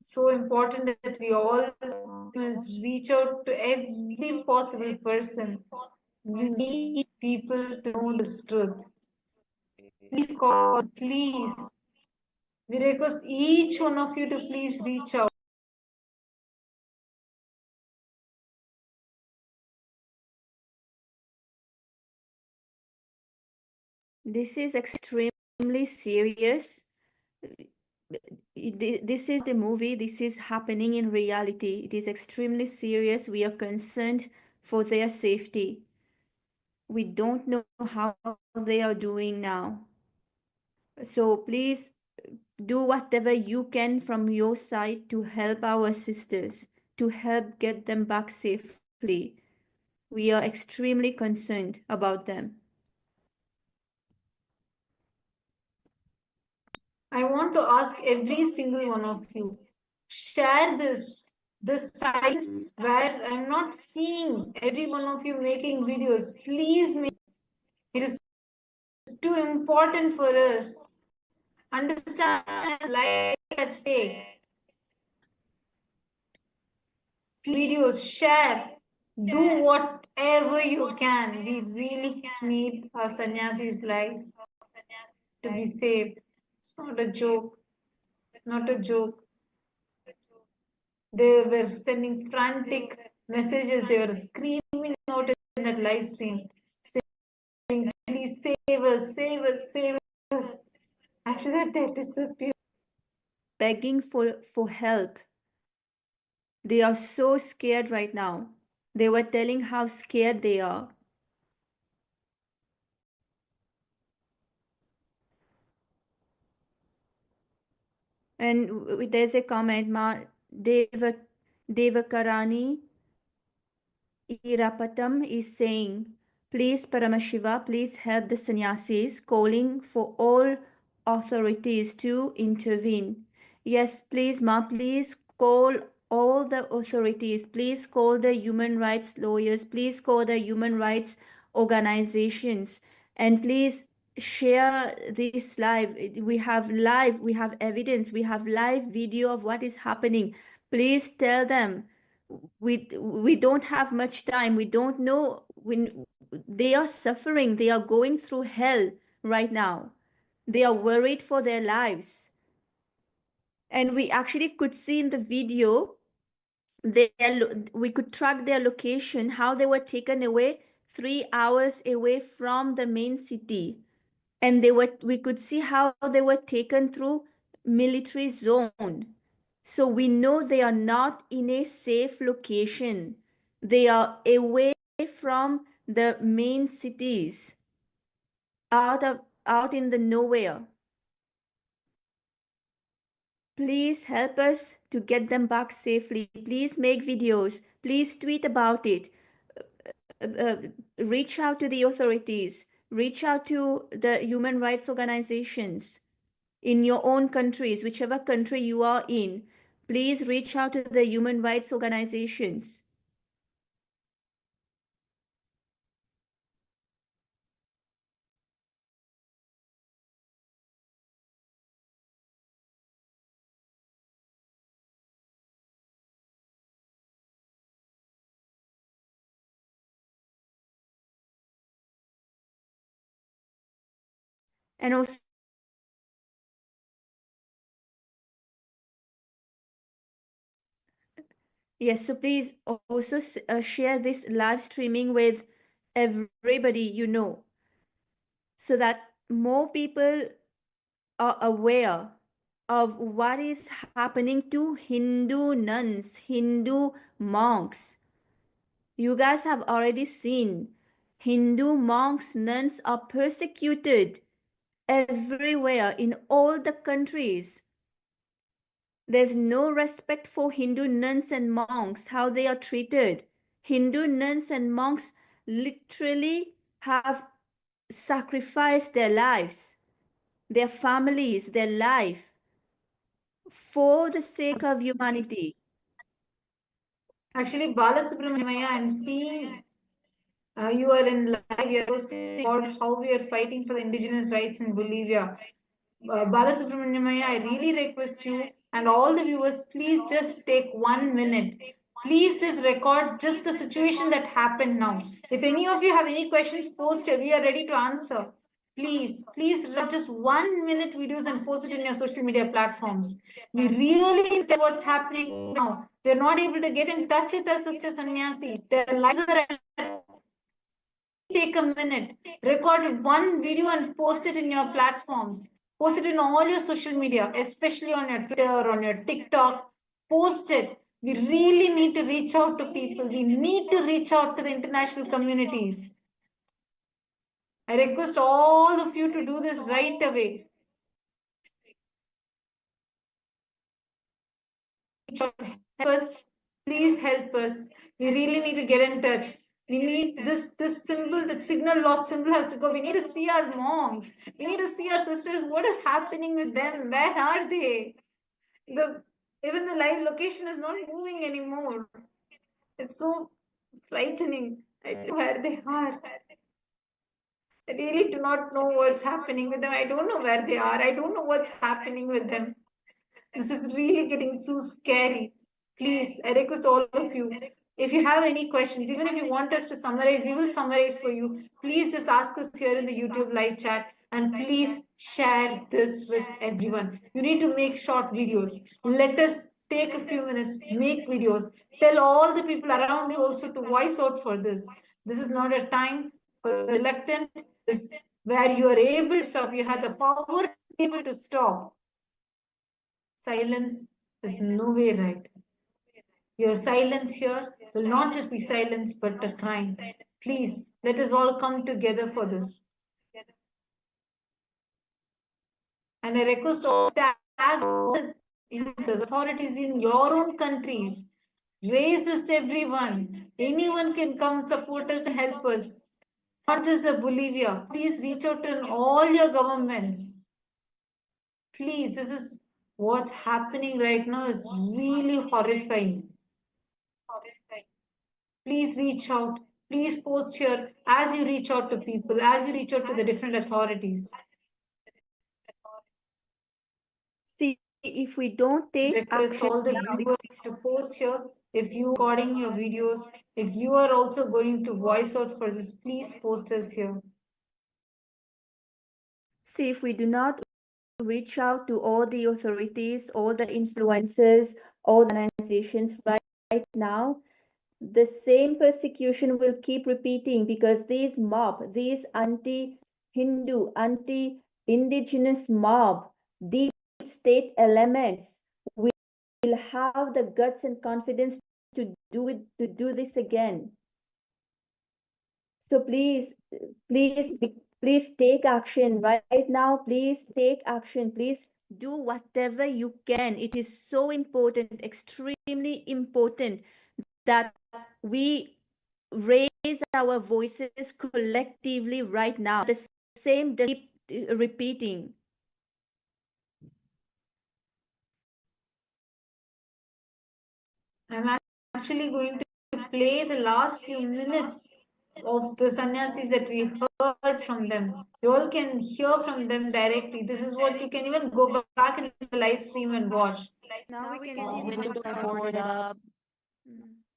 so important that we all must reach out to every possible person. We need people to know this truth. Please call, please. We request each one of you to please reach out. This is extremely serious. This is the movie. This is happening in reality. It is extremely serious. We are concerned for their safety. We don't know how they are doing now. So please do whatever you can from your side to help our sisters, to help get them back safely. We are extremely concerned about them. I want to ask every single one of you, share this sites where I'm not seeing every one of you making videos. Please make it is too important for us. Understand life at stake. Videos, share, do whatever you can. We really need our sannyasis' lives to be saved. It's not a joke. Not a joke. They were sending frantic messages. They were screaming out in that live stream, saying, "Please save us, save us, save us." After that, they disappeared. Begging for help. They are so scared right now. They were telling how scared they are. And there's a comment, Devakarani Irapatam is saying, please Paramashiva, please help the sannyasis, calling for all authorities to intervene. Yes, please Ma, please call all the authorities, please call the human rights lawyers, please call the human rights organizations, and please share this live. We have evidence, we have live video of what is happening. Please tell them we don't have much time. We don't know when they are suffering. They are going through hell right now. They are worried for their lives. And we actually could see in the video, we could track their location, how they were taken away 3 hours away from the main city. And we could see how they were taken through military zone. So we know they are not in a safe location. They are away from the main cities, out in the nowhere. Please help us to get them back safely. Please make videos. Please tweet about it. Reach out to the authorities. Reach out to the human rights organizations in your own countries, whichever country you are in. Please reach out to the human rights organizations. And also, yes, so please also share this live streaming with everybody you know, so that more people are aware of what is happening to Hindu nuns, Hindu monks. You guys have already seen Hindu monks, nuns are persecuted everywhere in all the countries. There's no respect for Hindu nuns and monks, how they are treated. Hindu nuns and monks literally have sacrificed their lives, their families, their life for the sake of humanity. Actually, Balasubramanya, I'm seeing you are in live. You are posting about how we are fighting for the indigenous rights in Bolivia. Balasubramanyamaya, I really request you and all the viewers, please just take 1 minute. Please just record just the situation that happened now. If any of you have any questions, post it. We are ready to answer. Please record just 1 minute videos and post it in your social media platforms. We really need to tell what's happening now. They're not able to get in touch with us, Sister Sannyasis. Their lives are at, take a minute, record one video and post it in your platforms. Post it in all your social media, especially on your Twitter, on your TikTok. Post it. We really need to reach out to people. We need to reach out to the international communities. I request all of you to do this right away. Help us. Please help us. We really need to get in touch. We need this symbol, that signal loss symbol has to go. We need to see our moms. We need to see our sisters. What is happening with them? Where are they? The even the live location is not moving anymore. It's so frightening. I don't know where they are. I really do not know what's happening with them. I don't know where they are. I don't know what's happening with them. This is really getting so scary. Please, I request all of you, if you have any questions, even if you want us to summarize, we will summarize for you. Please just ask us here in the YouTube live chat and please share this with everyone. You need to make short videos. Let us take a few minutes, make videos. Tell all the people around you also to voice out for this. This is not a time for reluctant. This where you are able to stop. You have the power to be able to stop. Silence is no way right. Your silence here will not just be silence but a crime. Please, let us all come together for this. And I request all tag all the authorities in your own countries. Raise this to everyone. Anyone can come support us and help us. Not just the Bolivia. Please reach out to all your governments. Please, this is what's happening right now is really horrifying. Please reach out. Please post here as you reach out to people, as you reach out to the different authorities. See, if we don't take Request action all the now, viewers to post here. If you are recording your videos, if you are also going to voice out for this, please post us here. see if we do not reach out to all the authorities, all the influencers, all the organizations right now, the same persecution will keep repeating because these mob, these anti-Hindu, anti-indigenous mob, deep state elements will have the guts and confidence to do this again. So please take action right now. Please take action. Please do whatever you can. It is so important, extremely important that we raise our voices collectively right now. The same does keep repeating. I'm actually going to play the last few minutes of the sannyasis that we heard from them. You all can hear from them directly. This is what you can even go back in the live stream and watch. Now we can see Windows are boarded up,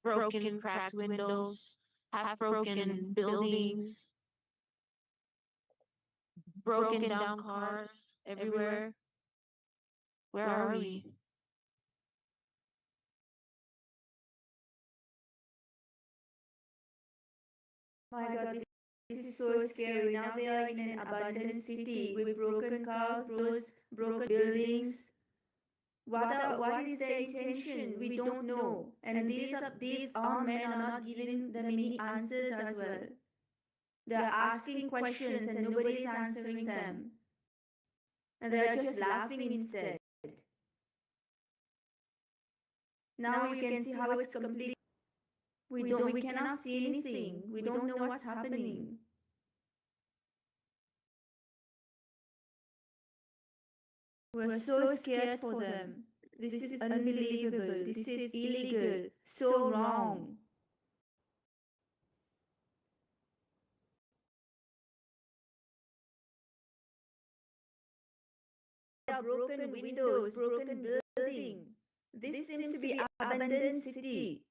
broken, cracked windows, half broken buildings, broken down cars everywhere. Where are we? My God, this is so scary. Now they are in an abandoned city with broken cars, broken buildings. What is their intention? We don't know. And these armed men are not giving them any answers as well. They're asking questions and nobody is answering them. And they are just laughing instead. Now you can see how it's complete. We cannot see anything. We don't know what's happening. We're so scared for them. This is unbelievable. This is illegal. So wrong. are broken windows, broken building. This seems to be abandoned city.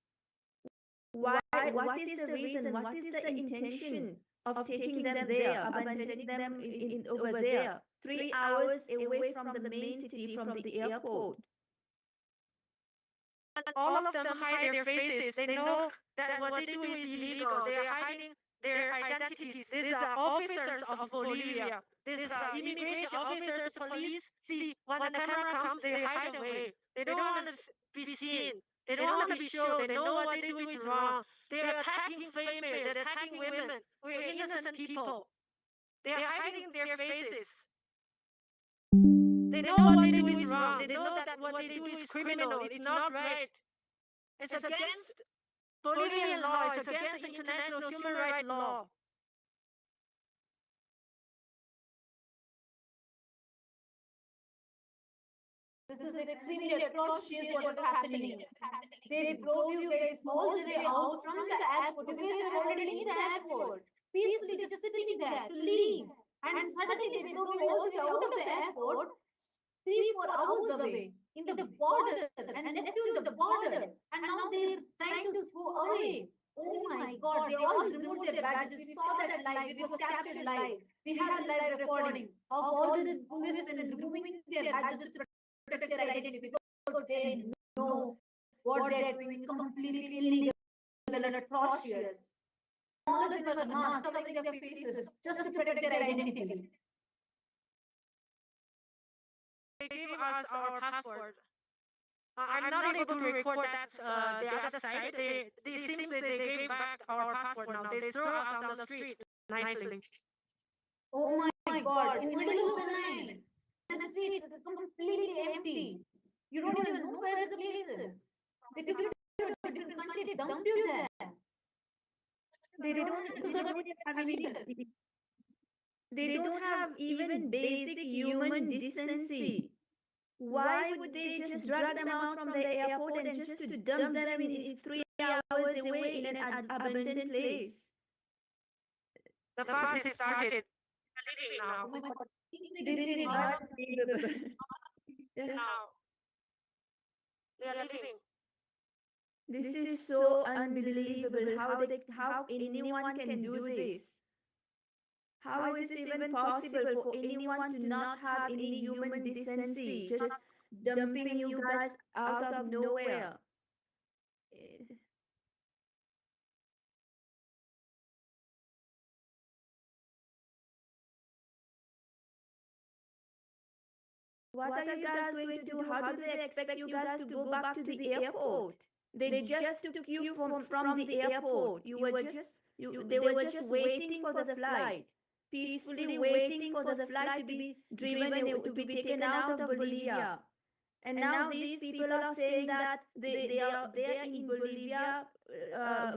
Why? What is the reason? What is the intention of taking them there, abandoning them over there, 3 hours away from the main city, from the airport? All of them hide their faces. They know that what they do is illegal. They are hiding their identities. These are officers of Bolivia. These are immigration officers, police. See, when the camera comes, they hide away. They don't want to be seen. They don't want to be shown. They know what they do is wrong. They're attacking females. They're attacking women. We're innocent people. They're hiding their faces. They know what they do is wrong. They know that what they do is criminal. It's not right. It's against Bolivian law. It's against international human rights law. This is extremely atrocious what is happening. They drove you guys all the way out from the airport. You guys were already in the airport, peacefully just sitting there to leave. And suddenly they drove you all the way out of the airport, 3-4 hours away, in the border, and left you in the border. And now they're trying to go away. Oh my God, they all removed their badges. We saw that live. It was captured live. We have the live recording of all the policemen removing their badges to protect their identity, because they know what they're doing is completely illegal and atrocious. All of them were masks covering their faces just to protect their identity. They gave us our passport. I'm not able to record that the other side. They seems that they gave back our passport now. They throw us on the street nicely. Oh my God! In the middle of the night, the street is completely empty. You don't even know where the place is. They took you to a different country, dumped you there. They don't have even basic human decency. Why would they just drag them out from the airport and just to dump them in 3 hours away in an abandoned place? The bus is started. Leaving now. Oh my God! This is unbelievable. Now. They are leaving. This is so unbelievable how anyone can do this. How is this even possible for anyone to not have any human decency, just dumping you guys out of nowhere? What are you guys going to do? How do they expect you guys to go back to the airport? They just took you from the airport. They were just waiting for the flight, peacefully waiting for the flight to be driven, to be taken out of Bolivia. And now these people are saying that they are in Bolivia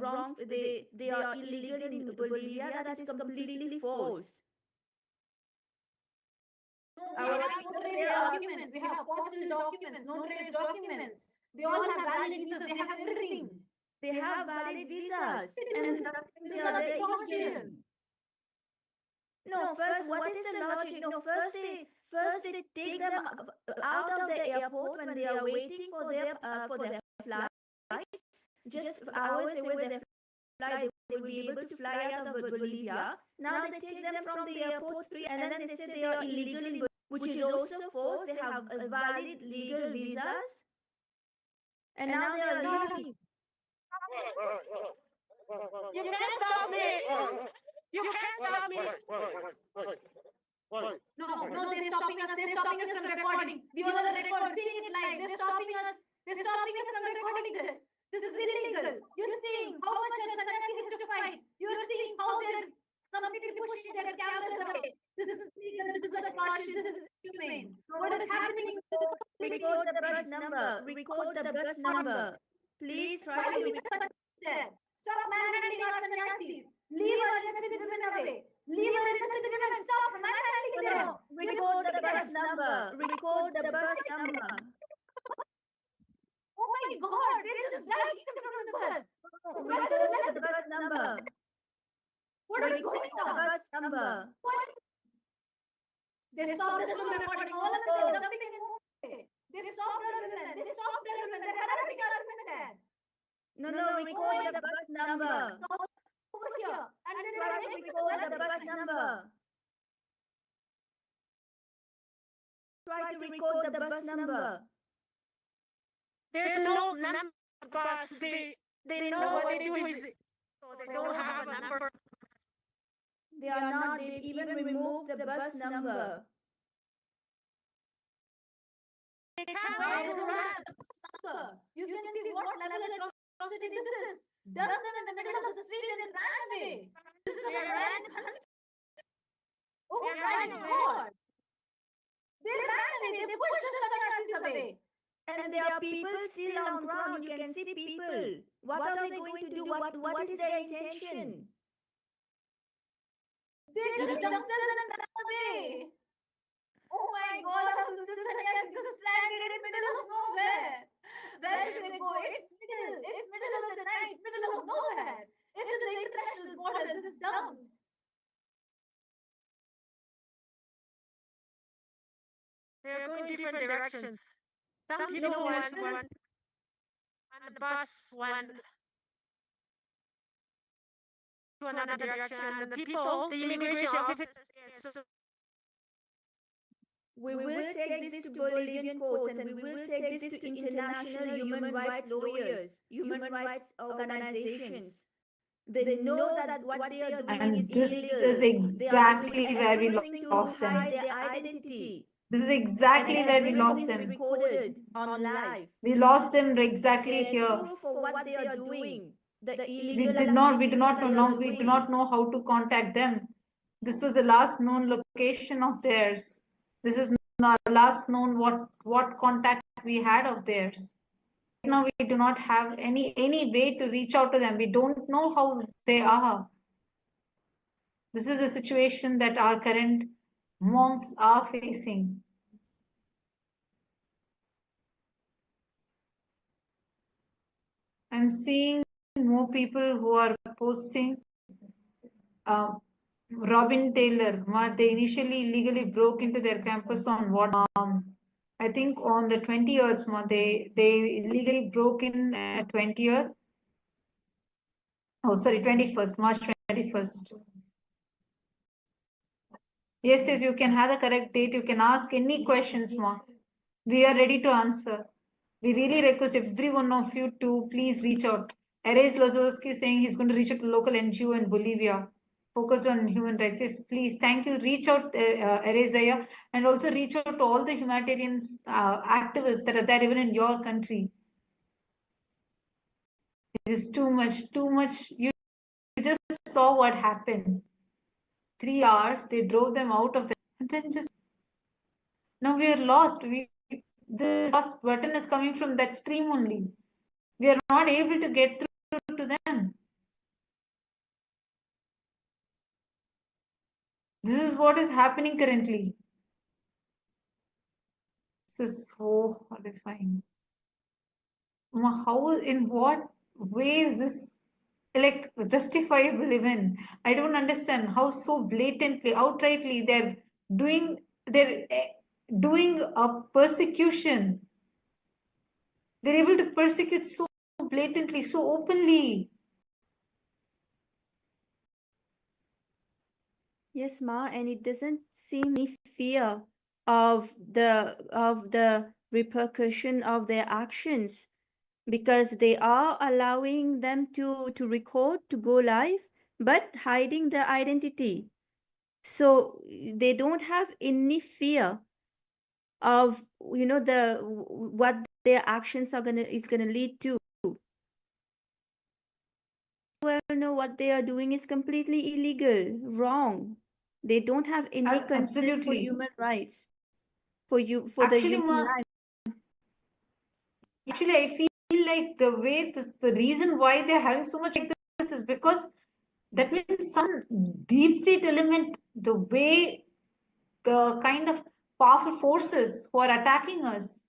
wrong. They are illegal in Bolivia. That is completely false. We have notarized documents. We have postal documents, notarized documents. They all have valid visas. They have everything. They have valid visas, and This is not atrocious. No, first, what is the logic? No, first they take them out of the airport when they are waiting for their flights. Just hours away their flight, they will be able to fly out of Bolivia. Now they take them from the airport, and then they say they are illegal in Bolivia, which is also false. They have valid legal visas, and now they are leaving. You can't stop me! You can't stop me! No, they're stopping us. They're stopping us from recording. We all are seeing it live. They're stopping us. They're stopping us from recording this. This is illegal. You're seeing how much Sannyasi has to fight. You're seeing how they're completely pushing their cameras away. This is illegal. This is atrocious. This is inhumane. What is happening? Record the bus number. Record the bus number. Please try to there. Stop manhandling our sannyasis. Leave our innocent women away. Leave our innocent women. Stop manhandling them. Record the bus number. Record the bus number. Oh my God! They just dragged them from the bus. Record the bus number. What is going on? The bus number. What? They stopped us from recording all of them dumping in Mumbai. They stopped our women. They stopped our women. They're harassing our women there. No, record the bus number. Over here. And then Try to record the bus number. Try to record the bus number. There's no number bus. They know what they do is so they don't have a number. They are not. They've even removed the bus number. They can't wait to run. You can see what level atrocity this is. Dumped them in the middle of the street and ran away. This is a foreign country. Oh my God! They ran away. They pushed the sannyasis away. And there are people still on ground. You can see people. What are they going to do? What is their intention? They just dumped us and ran away. Oh my God! This sannyasis is stranded in the middle of nowhere. Where should they go? It's middle of the night, middle of nowhere. It's in the international borders. This is dumped. They're going different directions. Some people want the bus went to another direction, and the people, the immigration officers, so We will take this to Bolivian courts and we will take this to international human rights lawyers, human rights organizations. They know that what they are doing And is this illegal. is exactly where we lost them. Hide their identity. This is exactly where we lost Everything is them. recorded on live. We lost them exactly There's here. proof for what they are doing. The We illegal do not know now. We do not know how to contact them. This was the last known location of theirs. This is not the last known what contact we had of theirs. Now we do not have any way to reach out to them. We don't know how they are. This is a situation that our current monks are facing. I'm seeing more people who are posting. Robin Taylor, they initially illegally broke into their campus on what? I think on the 20th, they illegally broke in at 20th. Oh, sorry, 21st, March 21st. Yes, you can have the correct date. You can ask any questions, Ma. We are ready to answer. We really request every one of you to please reach out. Erez Lazowski saying he's going to reach out to local NGO in Bolivia focused on human rights. Yes, please, thank you. Reach out, Erez, and also reach out to all the humanitarian activists that are there even in your country. It is too much. You just saw what happened. 3 hours, they drove them out of the, and then just, now we are lost. The lost button is coming from that stream only. We are not able to get through to them. This is what is happening currently. This is so horrifying. How, in what way is this like justifiable even? I don't understand how so blatantly, outrightly they're doing a persecution. They're able to persecute so blatantly, so openly. Yes, Ma, and it doesn't seem any fear of the repercussion of their actions, because they are allowing them to record, to go live, but hiding their identity. So they don't have any fear of what their actions is gonna lead to. Well, no, what they are doing is completely illegal, wrong. They don't have any concern for Absolutely. human rights, for the Actually, human life. Actually, I feel like the reason why they're having so much like this is because that means some deep state element, the way the kind of powerful forces who are attacking us,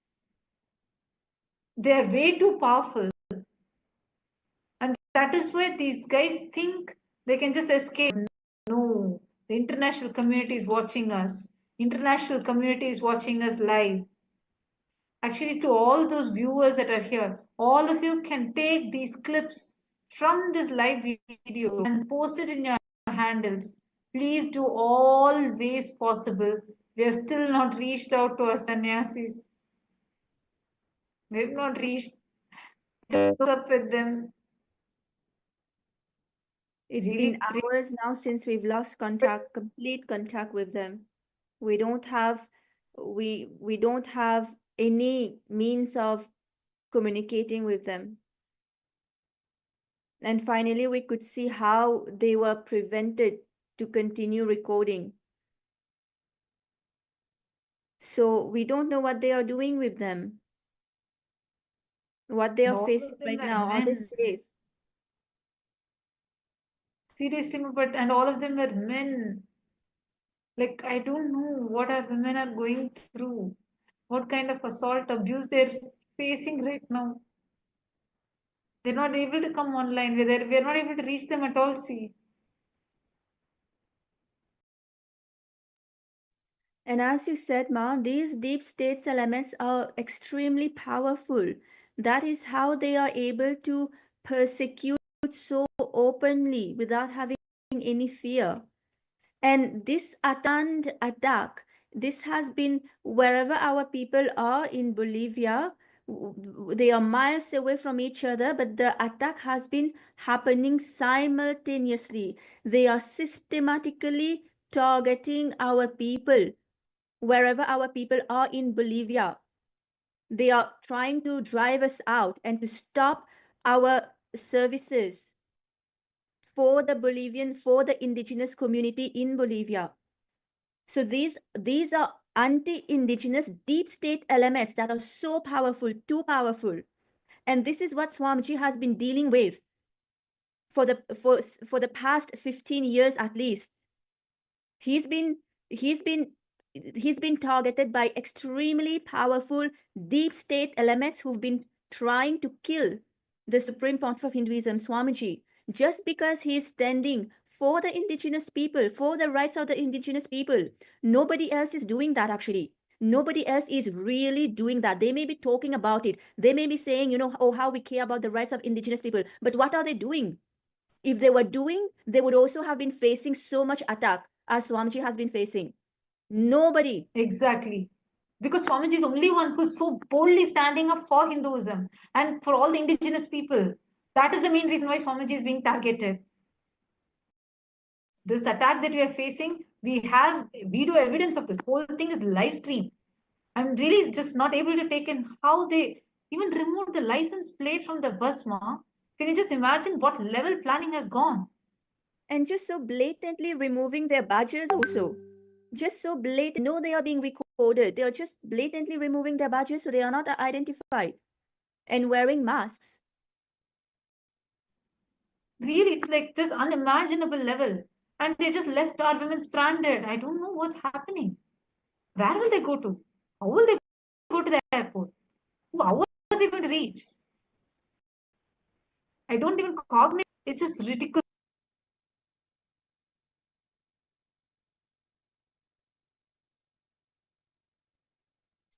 they're way too powerful. And that is why these guys think they can just escape. No, the international community is watching us. international community is watching us live. Actually, to all those viewers that are here, all of you can take these clips from this live video and post it in your handles. Please do all ways possible. We have still not reached out to our sannyasis. We have not reached up with them. It's Really been hours now since we've lost contact, complete contact with them. We don't have any means of communicating with them. And finally, we could see how they were prevented to continue recording. So we don't know what they are doing with them, what they are all facing of them right were now. Are they men. safe? Seriously, but and all of them were men. Like, I don't know what our women are going through, what kind of assault, abuse they're facing right now. They're not able to come online. We're not able to reach them at all. See. And as you said, Ma, these deep states elements are extremely powerful. That is how they are able to persecute so openly without having any fear. And this attack, this has been wherever our people are in Bolivia, they are miles away from each other, but the attack has been happening simultaneously. They are systematically targeting our people wherever our people are in Bolivia. They are trying to drive us out and to stop our services for the indigenous community in Bolivia. So these are anti-indigenous deep state elements that are so powerful, too powerful. And this is what Swamiji has been dealing with for the past 15 years at least. He's been targeted by extremely powerful deep state elements who've been trying to kill the Supreme Pontiff of Hinduism, Swamiji, just because he's standing for the indigenous people, for the rights of the indigenous people. Nobody else is doing that, actually. Nobody else is really doing that. They may be talking about it. They may be saying, oh, how we care about the rights of indigenous people. But what are they doing? If they were doing, they would also have been facing so much attack as Swamiji has been facing. Nobody. Exactly. Because Swamiji is only one who's so boldly standing up for Hinduism and for all the indigenous people. That is the main reason why Swamiji is being targeted. This attack that we are facing, we have video evidence of this. Whole thing is live stream. I'm really just not able to take in how they even removed the license plate from the bus, Ma. Can you just imagine what level planning has gone? And just so blatantly removing their badges also. Just so blatant. No, they are being recorded. They are just blatantly removing their badges so they are not identified. And wearing masks. Really, it's like just unimaginable level. And they just left our women stranded. I don't know what's happening. Where will they go to? How will they go to the airport? How are they going to reach? I don't even cognate. It's just ridiculous.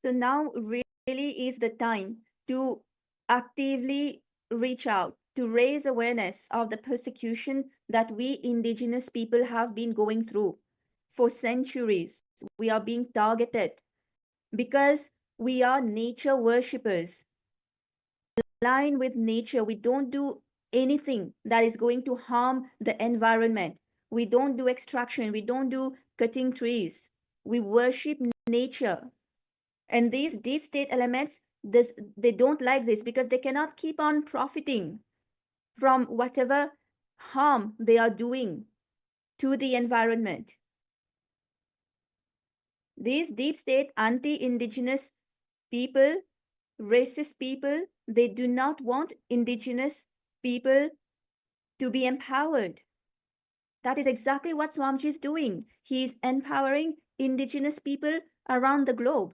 So now really is the time to actively reach out, to raise awareness of the persecution that we indigenous people have been going through for centuries. We are being targeted because we are nature worshippers. Align with nature. We don't do anything that is going to harm the environment. We don't do extraction. We don't do cutting trees. We worship nature. And these deep state elements, they don't like this because they cannot keep on profiting from whatever harm they are doing to the environment. These deep state anti-indigenous people, racist people, they do not want indigenous people to be empowered. That is exactly what Swamiji is doing. He is empowering indigenous people around the globe.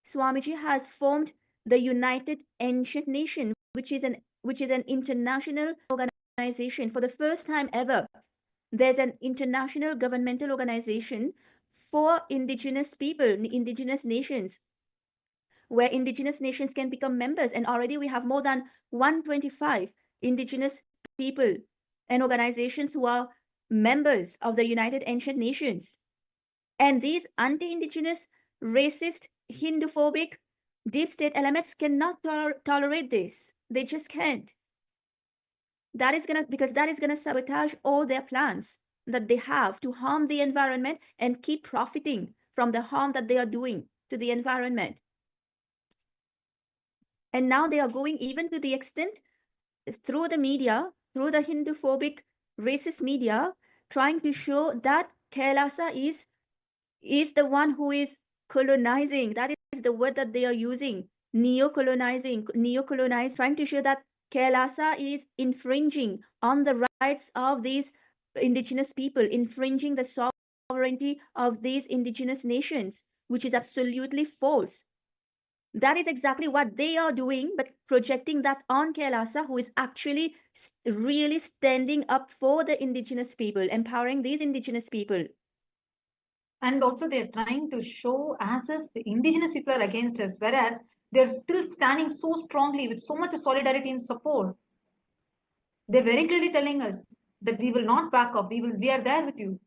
Swamiji has formed the United Ancient Nation, which is an international organization. For the first time ever, there's an international governmental organization for indigenous people, indigenous nations, where indigenous nations can become members. And already we have more than 125 indigenous people and organizations who are members of the United Ancient Nations. And these anti-indigenous, racist, Hindu-phobic, deep state elements cannot tolerate this. They just can't. Because that is gonna sabotage all their plans that they have to harm the environment and keep profiting from the harm that they are doing to the environment. And now they are going even to the extent, through the media, through the Hindu-phobic, racist media, trying to show that Kailasa is the one who is colonizing. That is the word that they are using. Neo-colonizing, trying to show that Kailasa is infringing on the rights of these indigenous people, infringing the sovereignty of these indigenous nations, which is absolutely false. That is exactly what they are doing, but projecting that on Kailasa, who is actually really standing up for the indigenous people, empowering these indigenous people. And also they're trying to show as if the indigenous people are against us, whereas they're still standing so strongly with so much of solidarity and support. They're very clearly telling us that we will not back up. We are there with you.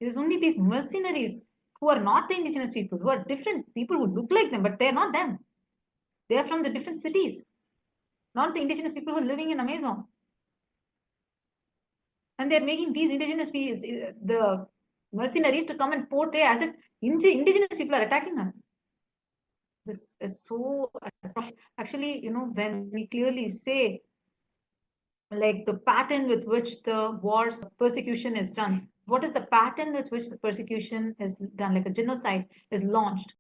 It is only these mercenaries who are not the indigenous people, who are different people who look like them, but they're not them. They are from the different cities, not the indigenous people who are living in Amazon. And they're making these indigenous people, the mercenaries, to come and portray as if indigenous people are attacking us. This is so actually, when we clearly say like the pattern with which the wars persecution is done, what is the pattern with which the persecution is done, like a genocide is launched,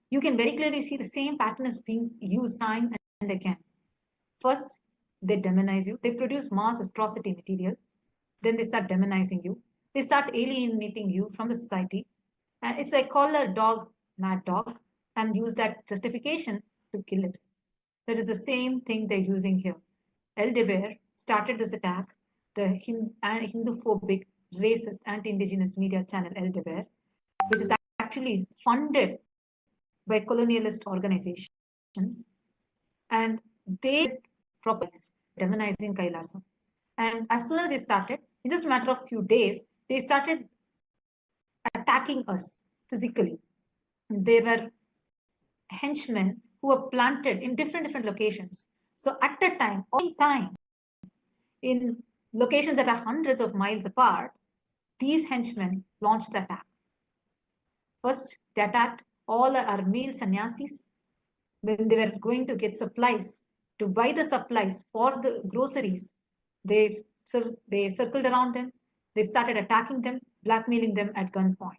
you can very clearly see the same pattern is being used time and again. First, they demonize you. They produce mass atrocity material. Then they start demonizing you. They start alienating you from the society. And it's like call a dog mad dog and use that justification to kill it. That is the same thing they're using here. El Deber started this attack, the Hindu-phobic, racist, anti-indigenous media channel El Deber, which is actually funded by colonialist organizations, and they propose demonizing Kailasa. And as soon as they started, in just a matter of few days, they started attacking us physically. They were henchmen who were planted in different locations. So at the time, all time, in locations that are hundreds of miles apart, these henchmen launched the attack. First, they attacked all our male sannyasis when they were going to get supplies, to buy the supplies for the groceries. They circled around them. They started attacking them, blackmailing them at gunpoint.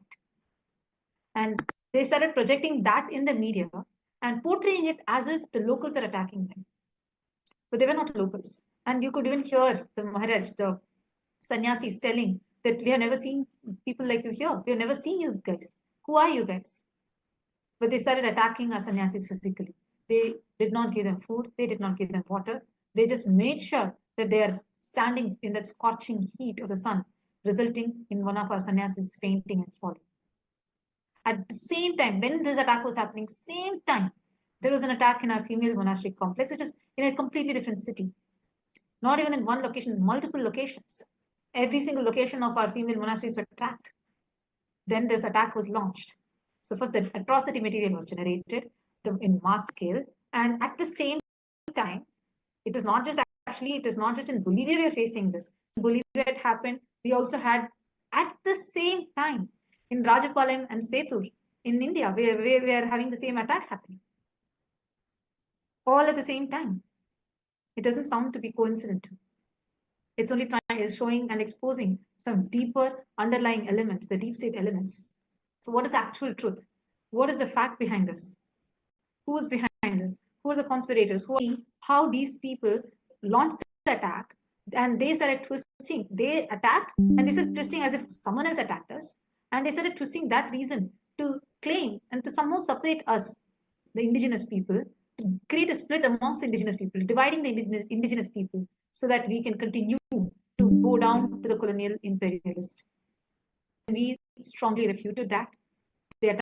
And they started projecting that in the media and portraying it as if the locals are attacking them. But they were not locals. And you could even hear the Maharaj, the sannyasis, telling that we have never seen people like you here. We have never seen you guys. Who are you guys? But they started attacking our sannyasis physically. They did not give them food. They did not give them water. They just made sure that they are standing in that scorching heat of the sun, resulting in one of our sannyasis fainting and falling. At the same time, when this attack was happening, same time, there was an attack in our female monastery complex, which is in a completely different city. Not even in one location, multiple locations. Every single location of our female monasteries were attacked. Then this attack was launched. So first the atrocity material was generated in mass scale. And at the same time, it is not just in Bolivia we are facing this. In Bolivia it happened. We also had at the same time in Rajapalayam and Setur in India, where we are having the same attack happening. All at the same time. It doesn't sound to be coincidental. It's only showing and exposing some deeper underlying elements, the deep state elements. So what is the actual truth? What is the fact behind this? Who is behind this? Who are the conspirators? Who are how these people launched the attack and they started twisting. They attacked and they started twisting as if someone else attacked us. And they started twisting that reason to claim and to somehow separate us, the indigenous people, to create a split amongst the indigenous people, dividing the indigenous people so that we can continue to bow down to the colonial imperialist. We strongly refuted that.